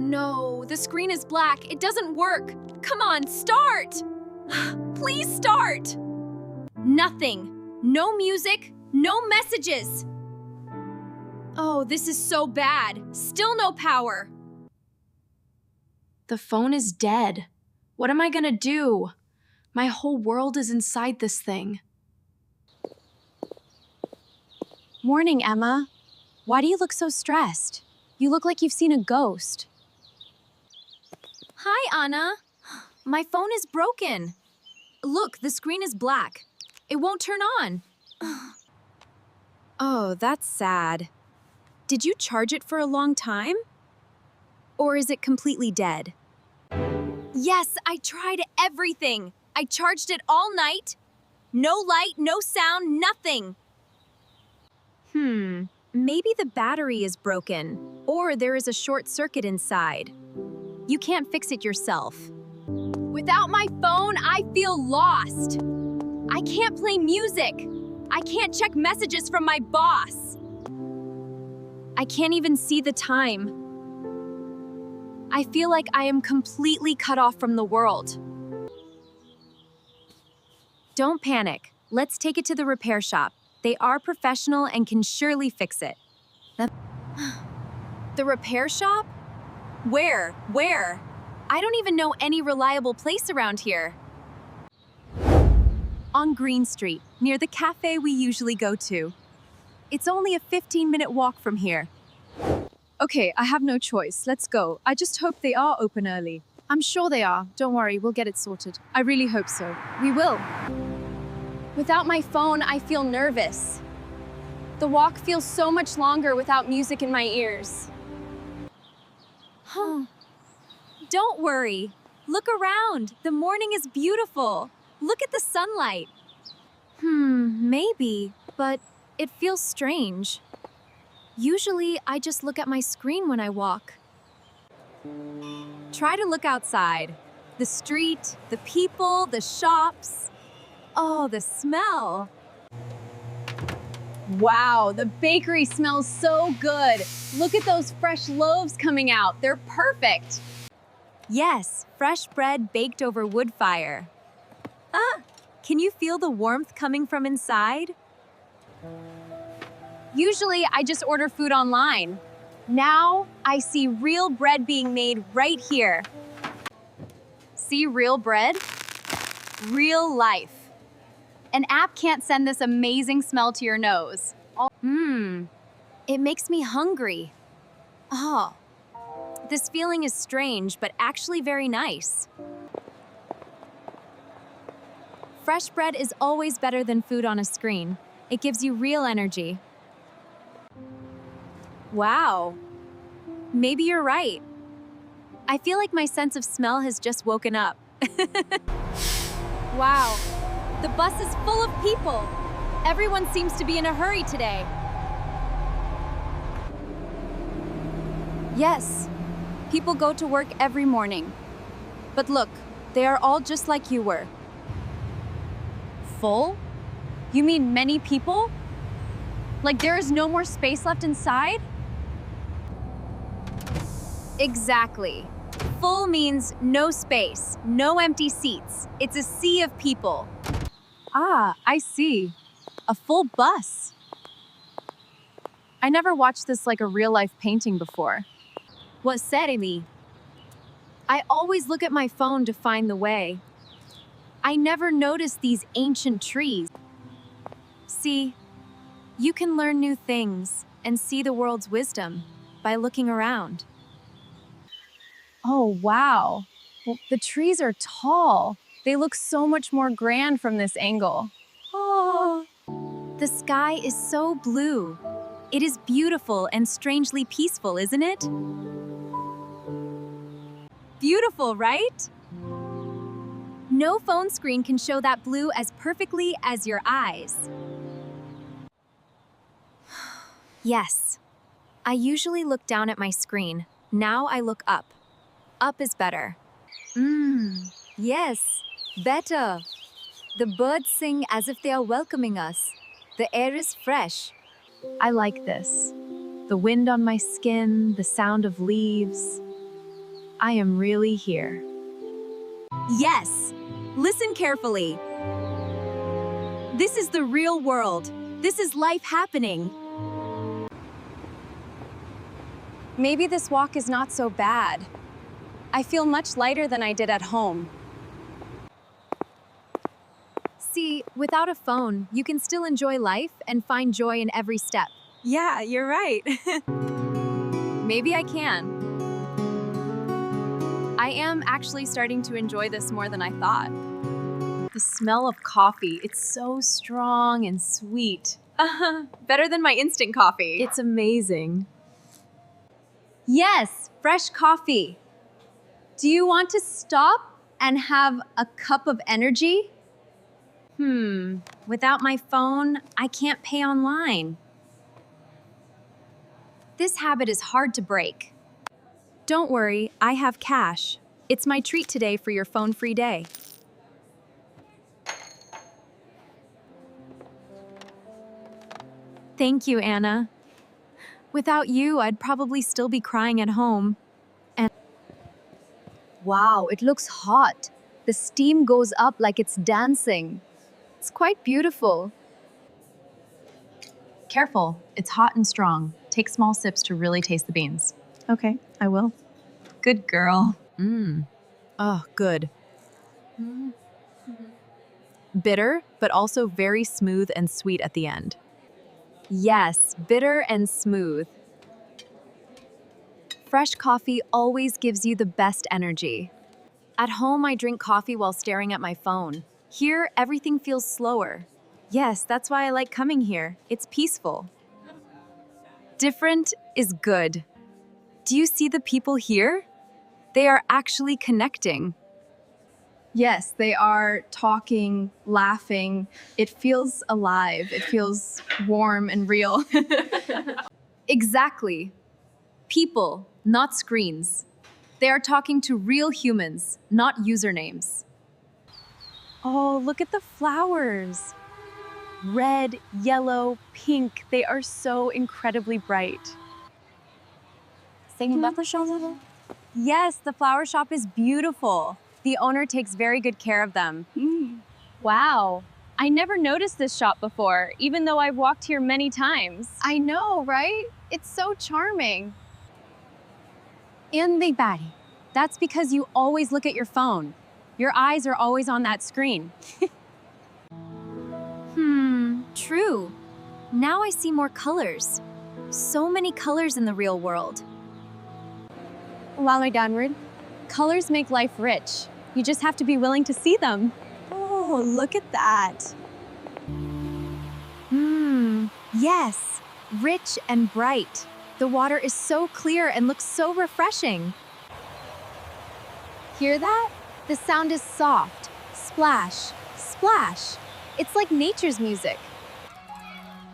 no, the screen is black. It doesn't work. Come on, start! Please start! Nothing. No music, no messages. Oh, this is so bad. Still no power. The phone is dead. What am I gonna do? My whole world is inside this thing. Morning, Emma. Why do you look so stressed? You look like you've seen a ghost. Hi, Anna. My phone is broken. Look, the screen is black. It won't turn on. Oh, that's sad. Did you charge it for a long time? Or is it completely dead? Yes, I tried everything. I charged it all night. No light, no sound, nothing. Maybe the battery is broken, or there is a short circuit inside. You can't fix it yourself. Without my phone, I feel lost. I can't play music. I can't check messages from my boss. I can't even see the time. I feel like I am completely cut off from the world. Don't panic. Let's take it to the repair shop. They are professional and can surely fix it. The repair shop? Where? Where? I don't even know any reliable place around here. On Green Street, near the cafe we usually go to. It's only a 15-minute walk from here. Okay, I have no choice. Let's go. I just hope they are open early. I'm sure they are. Don't worry, we'll get it sorted. I really hope so. We will. Without my phone, I feel nervous. The walk feels so much longer without music in my ears. Don't worry. Look around. The morning is beautiful. Look at the sunlight. Maybe, but it feels strange. Usually, I just look at my screen when I walk. Try to look outside. The street, the people, the shops. Oh, the smell. Wow, the bakery smells so good. Look at those fresh loaves coming out. They're perfect. Yes, fresh bread baked over wood fire. Can you feel the warmth coming from inside? Usually, I just order food online. Now, I see real bread being made right here. See real bread? Real life. An app can't send this amazing smell to your nose. It makes me hungry. Oh, this feeling is strange, but actually very nice. Fresh bread is always better than food on a screen. It gives you real energy. Wow. Maybe you're right. I feel like my sense of smell has just woken up. Wow. The bus is full of people. Everyone seems to be in a hurry today. Yes, people go to work every morning. But look, they are all just like you were. Full? You mean many people? Like there is no more space left inside? Exactly. Full means no space, no empty seats. It's a sea of people. Ah, I see. A full bus. I never watched this like a real-life painting before. What seriously? I always look at my phone to find the way. I never noticed these ancient trees. See, you can learn new things and see the world's wisdom by looking around. Oh, wow. Well, the trees are tall. They look so much more grand from this angle. Oh, the sky is so blue. It is beautiful and strangely peaceful, isn't it? Beautiful, right? No phone screen can show that blue as perfectly as your eyes. Yes. I usually look down at my screen. Now I look up. Up is better. Yes, better. The birds sing as if they are welcoming us. The air is fresh. I like this. The wind on my skin, the sound of leaves. I am really here. Yes, listen carefully. This is the real world. This is life happening. Maybe this walk is not so bad. I feel much lighter than I did at home. See, without a phone, you can still enjoy life and find joy in every step. Yeah, you're right. Maybe I can. I am actually starting to enjoy this more than I thought. The smell of coffee, it's so strong and sweet. Better than my instant coffee. It's amazing. Yes, fresh coffee. Do you want to stop and have a cup of energy? Without my phone, I can't pay online. This habit is hard to break. Don't worry, I have cash. It's my treat today for your phone-free day. Thank you, Anna. Without you, I'd probably still be crying at home. Wow, it looks hot. The steam goes up like it's dancing. It's quite beautiful. Careful, it's hot and strong. Take small sips to really taste the beans. Okay, I will. Good girl. Oh, good. Bitter, but also very smooth and sweet at the end. Yes, bitter and smooth. Fresh coffee always gives you the best energy. At home, I drink coffee while staring at my phone. Here, everything feels slower. Yes, that's why I like coming here. It's peaceful. Different is good. Do you see the people here? They are actually connecting. Yes, they are talking, laughing. It feels alive. It feels warm and real. Exactly. People, not screens. They are talking to real humans, not usernames. Oh, look at the flowers. Red, yellow, pink. They are so incredibly bright. Yes, the flower shop is beautiful. The owner takes very good care of them. Wow. I never noticed this shop before, even though I've walked here many times. I know, right? It's so charming. In the body. That's because you always look at your phone. Your eyes are always on that screen. True. Now I see more colors. So many colors in the real world. Laloy downward. Colors make life rich. You just have to be willing to see them. Oh, look at that. Yes, rich and bright. The water is so clear and looks so refreshing. Hear that? The sound is soft. Splash, splash. It's like nature's music.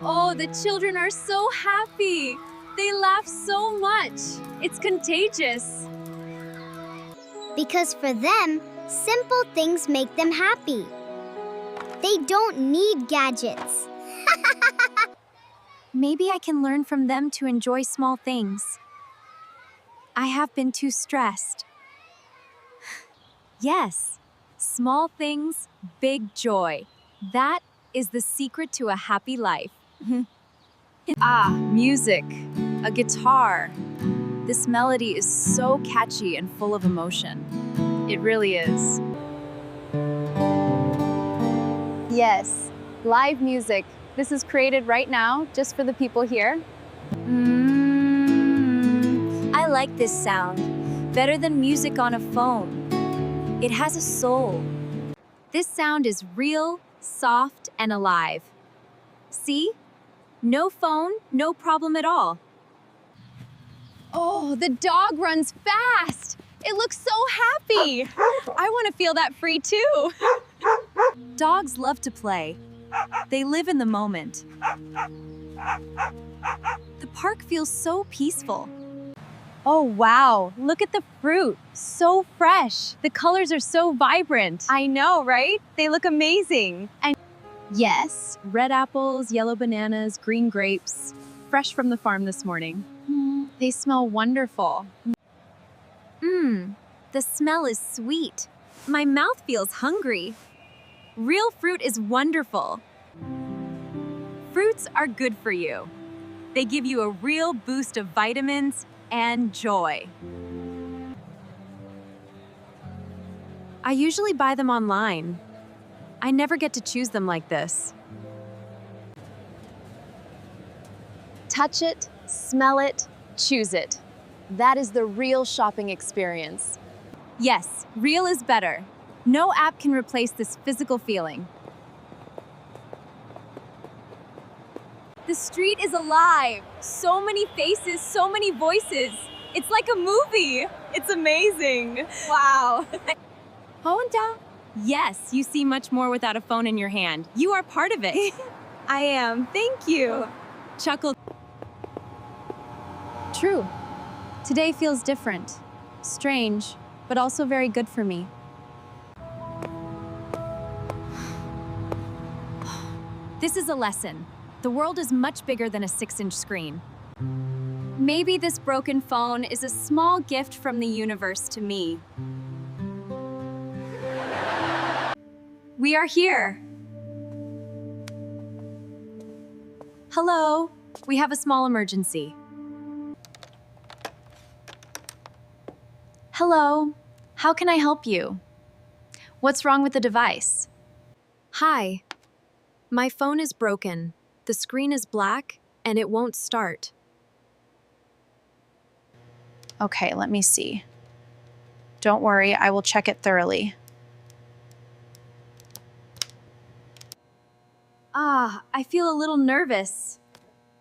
Oh, the children are so happy. They laugh so much. It's contagious. Because for them, simple things make them happy. They don't need gadgets. Maybe I can learn from them to enjoy small things. I have been too stressed. Yes, small things, big joy. That is the secret to a happy life. Music, a guitar. This melody is so catchy and full of emotion. It really is. Yes, live music. This is created right now just for the people here. I like this sound. Better than music on a phone. It has a soul. This sound is real, soft, and alive. See? No phone, no problem at all. Oh, the dog runs fast. It looks so happy. I want to feel that free too. Dogs love to play. They live in the moment. The park feels so peaceful. Oh, wow. Look at the fruit. So fresh. The colors are so vibrant. I know, right? They look amazing. And yes, red apples, yellow bananas, green grapes, fresh from the farm this morning. They smell wonderful. The smell is sweet. My mouth feels hungry. Real fruit is wonderful. Fruits are good for you. They give you a real boost of vitamins and joy. I usually buy them online. I never get to choose them like this. Touch it, smell it, choose it. That is the real shopping experience. Yes, real is better. No app can replace this physical feeling. The street is alive. So many faces, so many voices. It's like a movie. It's amazing. Wow. Honda? Yes, you see much more without a phone in your hand. You are part of it. I am. Thank you. Chuckle. True. Today feels different, strange, but also very good for me. This is a lesson. The world is much bigger than a 6-inch screen. Maybe this broken phone is a small gift from the universe to me. We are here. Hello. We have a small emergency. Hello. How can I help you? What's wrong with the device? Hi. My phone is broken. The screen is black, and it won't start. Okay, let me see. Don't worry, I will check it thoroughly. I feel a little nervous.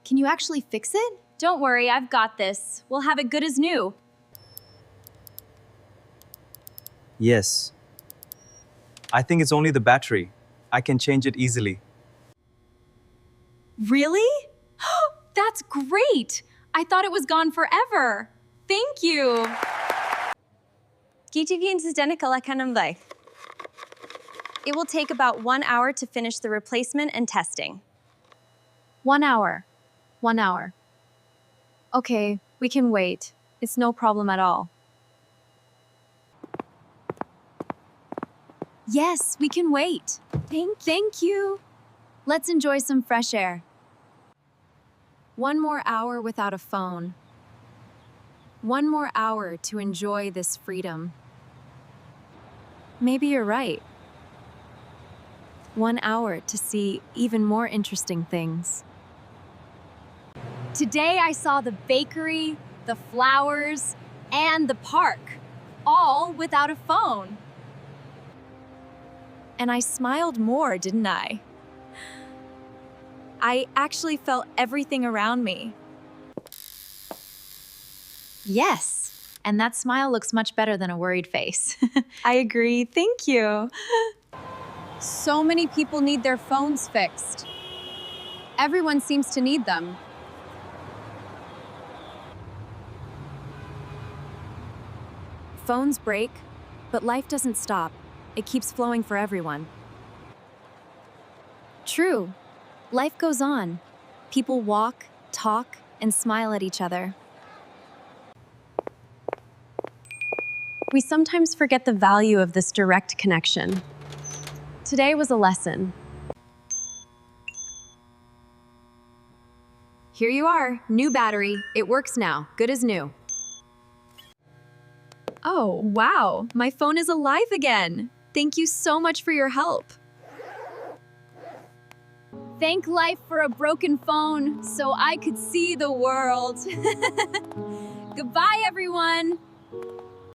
Can you actually fix it? Don't worry, I've got this. We'll have it good as new. Yes. I think it's only the battery. I can change it easily. Really? That's great! I thought it was gone forever. Thank you. It will take about 1 hour to finish the replacement and testing. 1 hour. 1 hour. Okay, we can wait. It's no problem at all. Yes, we can wait. Thank you. Let's enjoy some fresh air. 1 more hour without a phone. 1 more hour to enjoy this freedom. Maybe you're right. 1 hour to see even more interesting things. Today I saw the bakery, the flowers, and the park, all without a phone. And I smiled more, didn't I? I actually felt everything around me. Yes, and that smile looks much better than a worried face. I agree, thank you. So many people need their phones fixed. Everyone seems to need them. Phones break, but life doesn't stop. It keeps flowing for everyone. True. Life goes on. People walk, talk, and smile at each other. We sometimes forget the value of this direct connection. Today was a lesson. Here you are, new battery. It works now, good as new. Oh, wow, my phone is alive again. Thank you so much for your help. Thank life for a broken phone so I could see the world. Goodbye, everyone.